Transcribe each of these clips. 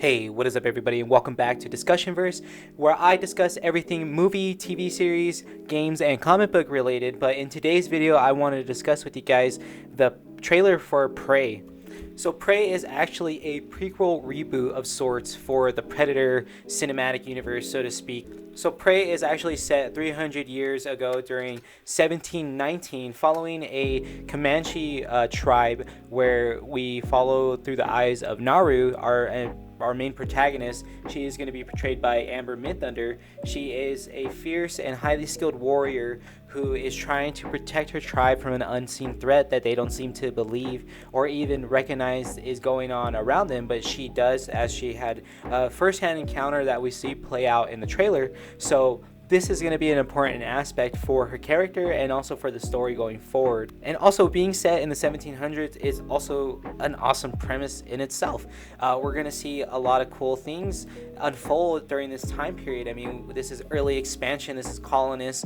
Hey, what is up, everybody, and welcome back to DiscussionVerse, where I discuss everything movie, TV series, games, and comic book related. But in today's video, I wanted to discuss with you guys the trailer for Prey. So Prey is actually a prequel reboot of sorts for the Predator cinematic universe, so to speak. So Prey is actually set 300 years ago during 1719, following a Comanche tribe where we follow through the eyes of Naru, our main protagonist. She is going to be portrayed by Amber Midthunder. She is a fierce and highly skilled warrior who is trying to protect her tribe from an unseen threat that they don't seem to believe or even recognize is going on around them, but she does, as she had a first-hand encounter that we see play out in the trailer. So this is going to be an important aspect for her character and also for the story going forward. And also, being set in the 1700s is also an awesome premise in itself. We're going to see a lot of cool things unfold during this time period. I mean, this is early expansion, this is colonists.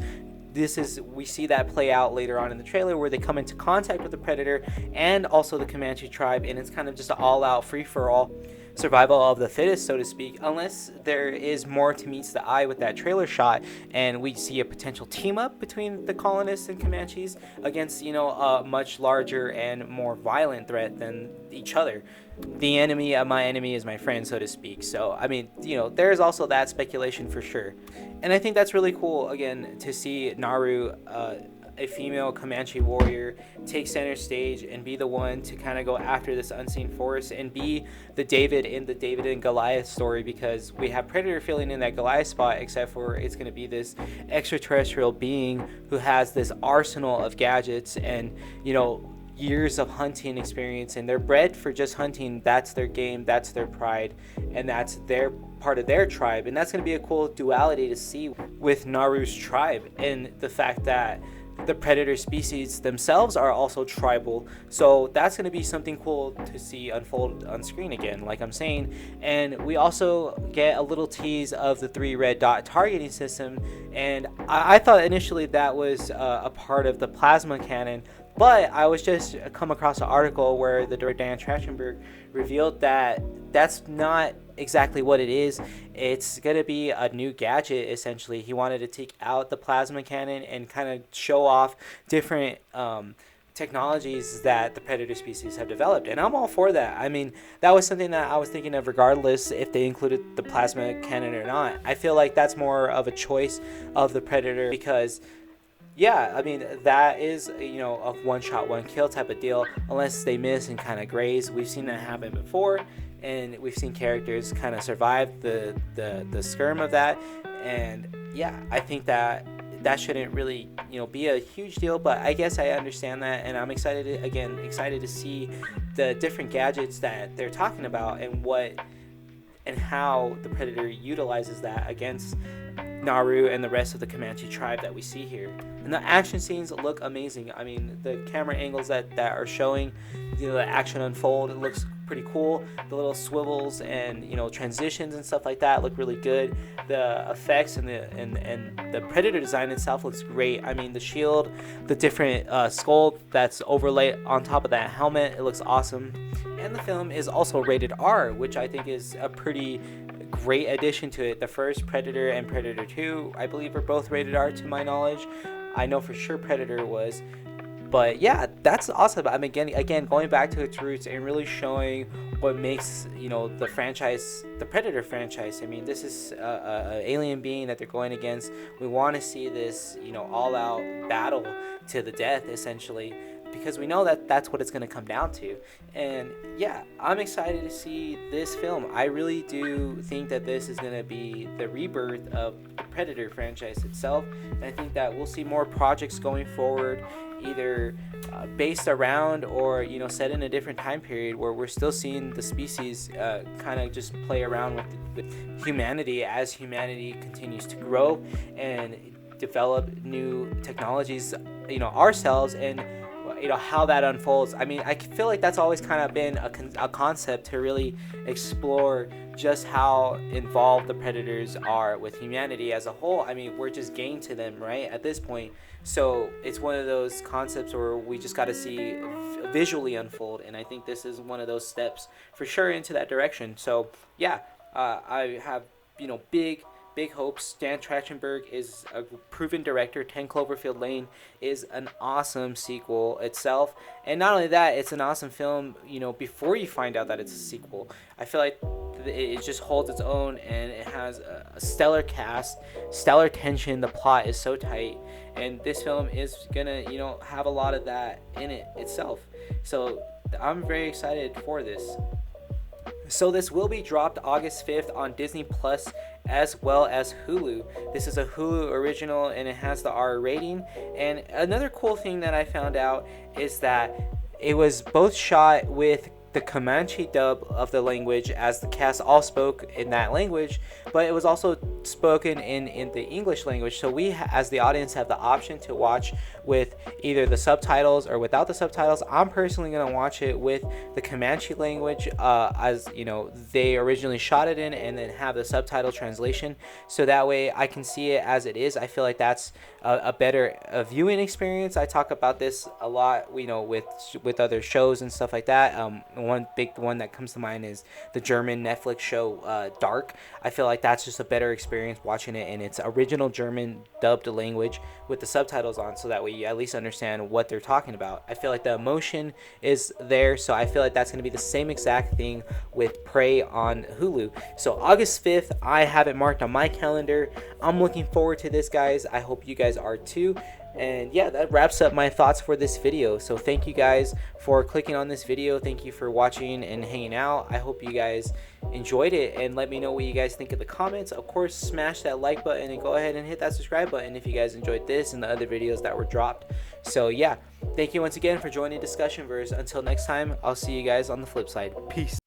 We see that play out later on in the trailer where they come into contact with the Predator and also the Comanche tribe, and it's kind of just an all-out free-for-all survival of the fittest, so to speak, unless there is more to meet the eye with that trailer shot and we see a potential team up between the colonists and Comanches against, a much larger and more violent threat than each other. The enemy of my enemy is my friend, so to speak. So, I mean, there's also that speculation for sure. And I think that's really cool, again, to see Naru, a female Comanche warrior, take center stage and be the one to kind of go after this unseen force and be the David in the David and Goliath story, because we have Predator filling in that Goliath spot, except for it's going to be this extraterrestrial being who has this arsenal of gadgets and, years of hunting experience, and they're bred for just hunting. That's their game, that's their pride, and that's their part of their tribe. And that's going to be a cool duality to see with Naru's tribe, and the fact that the predator species themselves are also tribal. So that's going to be something cool to see unfold on screen again, like I'm saying. And we also get a little tease of the 3 red dot targeting system, and I thought initially that was a part of the plasma cannon, but I was just come across an article where the director Dan Tratchenberg revealed that that's not exactly what it is. It's going to be a new gadget, essentially. He wanted to take out the plasma cannon and kind of show off different technologies that the predator species have developed, and I'm all for that. I mean, that was something that I was thinking of regardless if they included the plasma cannon or not. I feel like that's more of a choice of the predator, because yeah, I mean, that is, a one-shot, one-kill type of deal, unless they miss and kind of graze. We've seen that happen before, and we've seen characters kind of survive the skirm of that. And yeah, I think that shouldn't really, be a huge deal, but I guess I understand that, and I'm excited to see the different gadgets that they're talking about and how the Predator utilizes that against Naru and the rest of the Comanche tribe that we see here. And the action scenes look amazing. I mean, the camera angles that are showing the action unfold, it looks pretty cool. The little swivels and transitions and stuff like that look really good. The effects and the Predator design itself looks great. I mean, the shield, the different skull that's overlaid on top of that helmet, it looks awesome. And the film is also rated R, which I think is a pretty great addition to it. The first Predator and Predator 2, I believe, are both rated R to my knowledge. I know for sure Predator was. But yeah, that's awesome. I mean, again, going back to its roots and really showing what makes, the franchise, the Predator franchise. I mean, this is an alien being that they're going against. We want to see this, all-out battle to the death, essentially, because we know that that's what it's going to come down to. And yeah, I'm excited to see this film. I really do think that this is going to be the rebirth of the Predator franchise itself, and I think that we'll see more projects going forward, either based around or set in a different time period where we're still seeing the species kind of just play around with humanity as humanity continues to grow and develop new technologies ourselves. And how that unfolds. I mean, I feel like that's always kind of been a concept to really explore just how involved the predators are with humanity as a whole. I mean, we're just game to them, right, at this point. So it's one of those concepts where we just got to see visually unfold, and I think this is one of those steps for sure into that direction. So yeah, I have big hopes. Dan Tratchenberg is a proven director. 10 Cloverfield Lane is an awesome sequel itself, and not only that, it's an awesome film. Before you find out that it's a sequel, I feel like it just holds its own, and it has a stellar cast, stellar tension. The plot is so tight, and this film is gonna have a lot of that in it itself. So I'm very excited for this. So this will be dropped August 5th on Disney Plus as well as Hulu. This is a Hulu original, and it has the R rating. And another cool thing that I found out is that it was both shot with the Comanche dub of the language, as the cast all spoke in that language, but it was also spoken in the English language. So we as the audience have the option to watch with either the subtitles or without the subtitles. I'm personally going to watch it with the Comanche language, as they originally shot it in, and then have the subtitle translation, so that way I can see it as it is. I feel like that's a better viewing experience. I talk about this a lot, with other shows and stuff like that. One big one that comes to mind is the German Netflix show Dark. I feel like that's just a better experience watching it in its original German dubbed language with the subtitles on, so that way you at least understand what they're talking about. I feel like the emotion is there, so I feel like that's going to be the same exact thing with Prey on Hulu. So August 5th, I have it marked on my calendar. I'm looking forward to this, guys. I hope you guys are too. And yeah, that wraps up my thoughts for this video. So thank you guys for clicking on this video. Thank you for watching and hanging out. I hope you guys enjoyed it, and let me know what you guys think in the comments. Of course, smash that like button and go ahead and hit that subscribe button if you guys enjoyed this and the other videos that were dropped. So yeah, thank you once again for joining DiscussionVerse. Until next time, I'll see you guys on the flip side. Peace.